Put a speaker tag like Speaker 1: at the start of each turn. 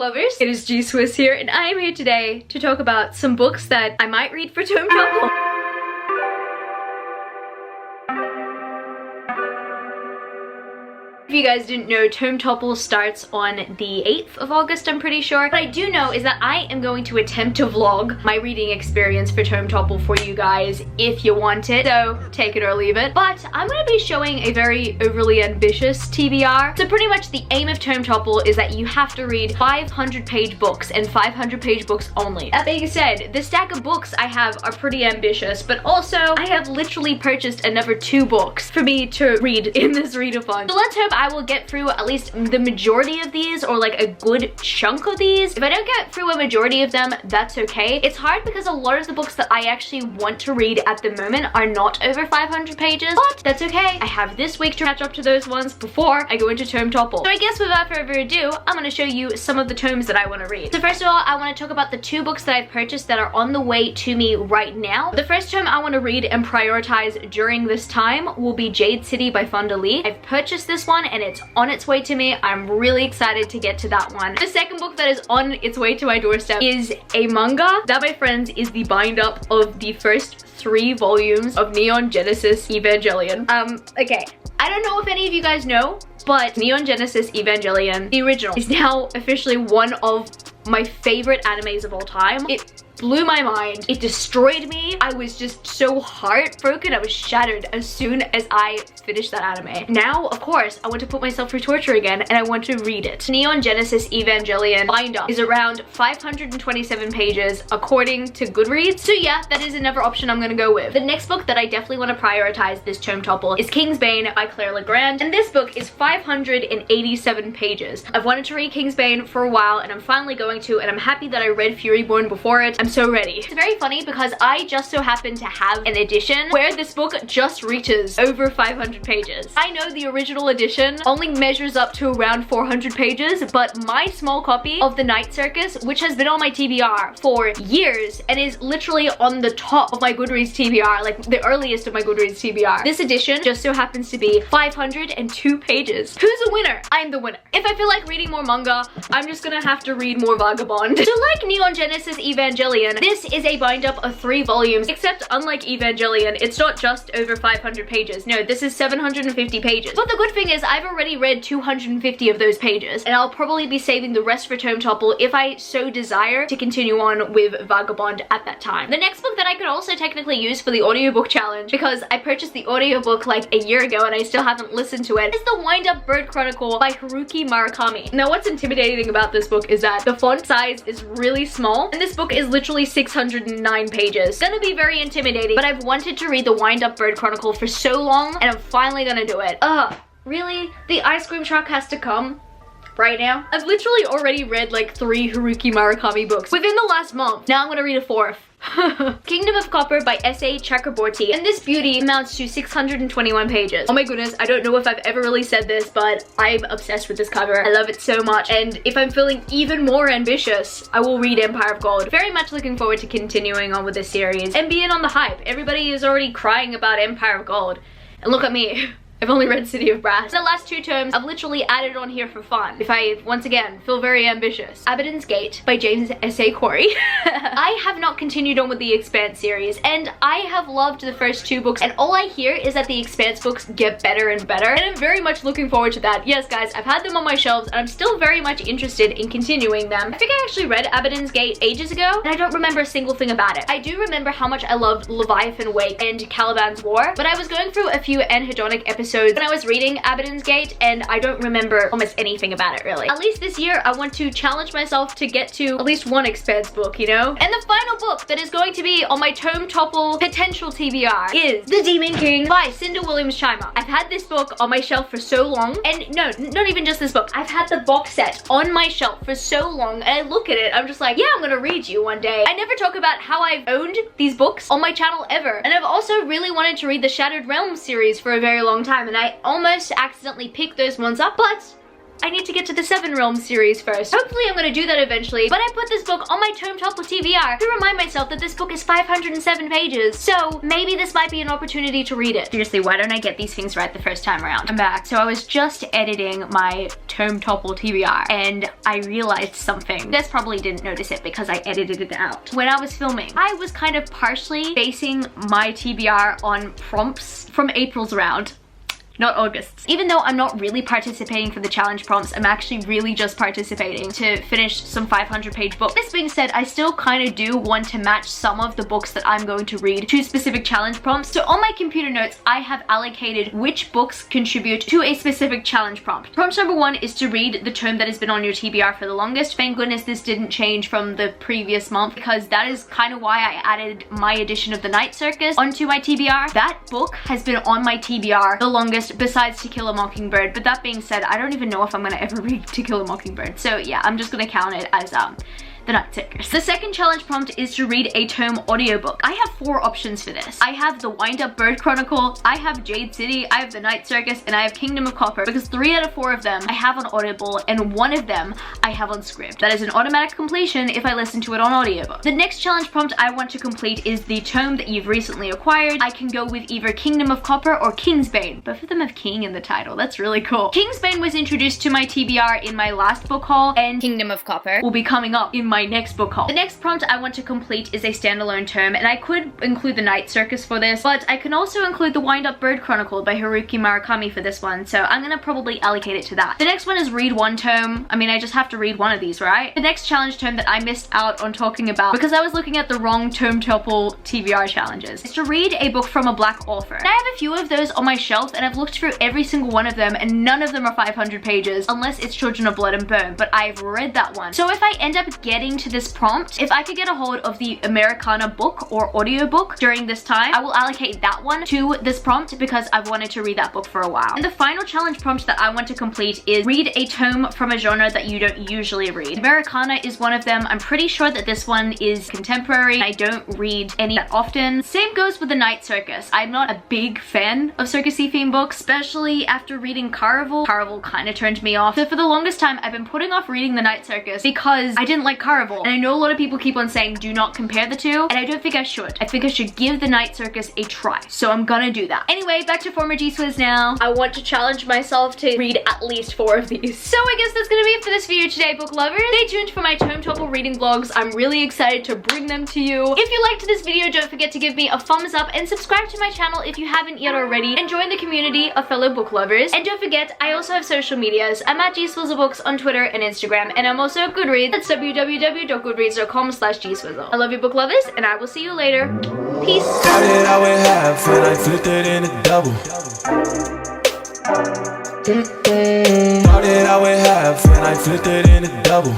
Speaker 1: lovers, it is GSwiz here, and I am here today to talk about some books that I might read for Tome Topple. If you guys didn't know, Tome Topple starts on the 8th of August, I'm pretty sure. What I do know is that I am going to attempt to vlog my reading experience for Tome Topple for you guys if you want it, so take it or leave it. But I'm going to be showing a very overly ambitious TBR. So pretty much the aim of Tome Topple is that you have to read 500-page books and 500-page books only. That being said, the stack of books I have are pretty ambitious, but also I have literally purchased another 2 books for me to read in this readathon. So let's hope I will get through at least the majority of these, or like a good chunk of these. If I don't get through a majority of them, that's okay. It's hard because a lot of the books that I actually want to read at the moment are not over 500 pages, but that's okay. I have this week to catch up to those ones before I go into Tome Topple. So I guess without further ado, I'm going to show you some of the tomes that I want to read. So first of all, I want to talk about the 2 books that I've purchased that are on the way to me right now. The first tome I want to read and prioritize during this time will be Jade City by Fonda Lee. I've purchased this one and it's on its way to me. I'm really excited to get to that one. The second book that is on its way to my doorstep is a manga. That, my friends, is the bind up of the first 3 volumes of Neon Genesis Evangelion. Okay. I don't know if any of you guys know, but Neon Genesis Evangelion, the original, is now officially one of my favorite animes of all time. It blew my mind. It destroyed me. I was just so heartbroken. I was shattered as soon as I finished that anime. Now, of course, I want to put myself through torture again and I want to read it. Neon Genesis Evangelion bind up is around 527 pages according to GOODREADS. So yeah, that is another option I'm gonna go with. The next book that I definitely want to prioritize this Tome Topple is Kingsbane by Claire Legrand, and this book is 587 pages. I've wanted to read Kingsbane for a while and I'm finally going to, and I'm happy that I read Furyborn before it. I'm so ready. It's very funny because I just so happen to have an edition where this book just reaches over 500 pages. I know the original edition only measures up to around 400 pages, but my small copy of The Night Circus, which has been on my TBR for years and is literally on the top of my GOODREADS TBR, like the earliest of my GOODREADS TBR. This edition just so happens to be 502 pages. Who's the winner? I'm the winner. If I feel like reading more manga, I'm just gonna have to read more Vagabond. So like Neon Genesis Evangelion, this is a bind up of 3 volumes, except unlike Evangelion, it's not just over 500 pages. No, this is 750 pages. But the good thing is I've already read 250 of those pages, and I'll probably be saving the rest for Tome Topple if I so desire to continue on with Vagabond at that time. The next book that I could also technically use for the audiobook challenge, because I purchased the audiobook like a year ago and I still haven't listened to it, is The Wind Up Bird Chronicle by Haruki Murakami. Now what's intimidating about this book is that the font size is really small, and this book is literally 609 pages. It's gonna be very intimidating, but I've wanted to read The Wind Up Bird Chronicle for so long, and I'm finally gonna do it. Ugh, really? The ice cream truck has to come right now? I've literally already read like 3 Haruki Murakami books within the last month. Now I'm gonna read a 4th. Kingdom of Copper by S.A. Chakraborty, and this beauty amounts to 621 pages. Oh my goodness, I don't know if I've ever really said this, but I'm obsessed with this cover. I love it so much, and if I'm feeling even more ambitious, I will read Empire of Gold. Very much looking forward to continuing on with this series and being on the hype. Everybody is already crying about Empire of Gold, and look at me. I've only read City of Brass. The last 2 tomes I've literally added on here for fun, if I, once again, feel very ambitious. Abaddon's Gate by James S.A. Corey. I have not continued on with the Expanse series, and I have loved the first 2 books, and all I hear is that the Expanse books get better and better, and I'm very much looking forward to that. Yes, guys, I've had them on my shelves, and I'm still very much interested in continuing them. I think I actually read Abaddon's Gate ages ago, and I don't remember a single thing about it. I do remember how much I loved Leviathan Wake and Caliban's War, but I was going through a few anhedonic episodes when I was reading Abaddon's Gate, and I don't remember almost anything about it, really. At least this year, I want to challenge myself to get to at least 1 Expanse book, you know? And the final book that is going to be on my Tome Topple potential TBR is The Demon King by Cinda Williams-Chimer. I've had this book on my shelf for so long, and no, not even just this book. I've had the box set on my shelf for so long, and I look at it, I'm just like, yeah, I'm gonna read you one day. I never talk about how I've owned these books on my channel ever, and I've also really wanted to read the Shattered Realms series for a very long time, and I almost accidentally picked those ones up, but I need to get to the Seven Realms series first. Hopefully I'm gonna do that eventually, but I put this book on my Tome Topple TBR to remind myself that this book is 507 pages, so maybe this might be an opportunity to read it. Seriously, why don't I get these things right the first time around? I'm back. So I was just editing my Tome Topple TBR and I realized something. You guys probably didn't notice it because I edited it out. When I was filming, I was kind of partially basing my TBR on prompts from April's round. Not August's. Even though I'm not really participating for the challenge prompts, I'm actually really just participating to finish some 500-page books. This being said, I still kind of do want to match some of the books that I'm going to read to specific challenge prompts. So on my computer notes, I have allocated which books contribute to a specific challenge prompt. Prompt number 1 is to read the tome that has been on your TBR for the longest. Thank goodness this didn't change from the previous month, because that is kind of why I added my edition of The Night Circus onto my TBR. That book has been on my TBR the longest besides To Kill a Mockingbird, but that being said, I don't even know if I'm gonna ever read To Kill a Mockingbird, so yeah, I'm just gonna count it as The Night Circus. The second challenge prompt is to read a Tome audiobook. I have 4 options for this. I have the Wind Up Bird Chronicle, I have Jade City, I have The Night Circus, and I have Kingdom of Copper, because 3 out of 4 of them I have on Audible, and 1 of them I have on script. That is an automatic completion if I listen to it on audiobook. The next challenge prompt I want to complete is the tome that you've recently acquired. I can go with either Kingdom of Copper or Kingsbane. Both of them have King in the title. That's really cool. Kingsbane was introduced to my TBR in my last book haul, and Kingdom of Copper will be coming up in my next book haul. The next prompt I want to complete is a standalone tome, and I could include The Night Circus for this, but I can also include the Wind Up Bird Chronicle by Haruki Murakami for this one, so I'm gonna probably allocate it to that. The next one is read 1 tome. I mean, I just have to read 1 of these, right? The next challenge tome that I missed out on talking about because I was looking at the wrong Tome Topple TBR challenges is to read a book from a black author. And I have a few of those on my shelf, and I've looked through every single one of them, and none of them are 500 pages unless it's Children of Blood and Bone, but I've read that one. So if I end up getting to this prompt, if I could get a hold of the Americana book or audiobook during this time, I will allocate that one to this prompt because I've wanted to read that book for a while. And the final challenge prompt that I want to complete is read a tome from a genre that you don't usually read. Americana is one of them. I'm pretty sure that this one is contemporary. I don't read any that often. Same goes with The Night Circus. I'm not a big fan of circusy themed books, especially after reading Caraval. Caraval kind of turned me off. So for the longest time, I've been putting off reading The Night Circus because I didn't like Caraval. And I know a lot of people keep on saying do not compare the two, and I don't think I should. I think I should give The Night Circus a try, so I'm gonna do that. Anyway, back to former G-Swizz now. I want to challenge myself to read at least 4 of these. So I guess that's gonna be it for this video today, book lovers. Stay tuned for my Tome Topple reading vlogs. I'm really excited to bring them to you. If you liked this video, don't forget to give me a thumbs up and subscribe to my channel if you haven't yet already, and join the community of fellow book lovers. And don't forget, I also have social medias. I'm at gswizzelbooks on Twitter and Instagram, and I'm also at Goodreads. That's www.goodreads.com/gswizzle. I love you, book lovers, and I will see you later. Peace.
Speaker 2: Started out with half and I flipped it in a double. Started out with half and I flipped it in a double.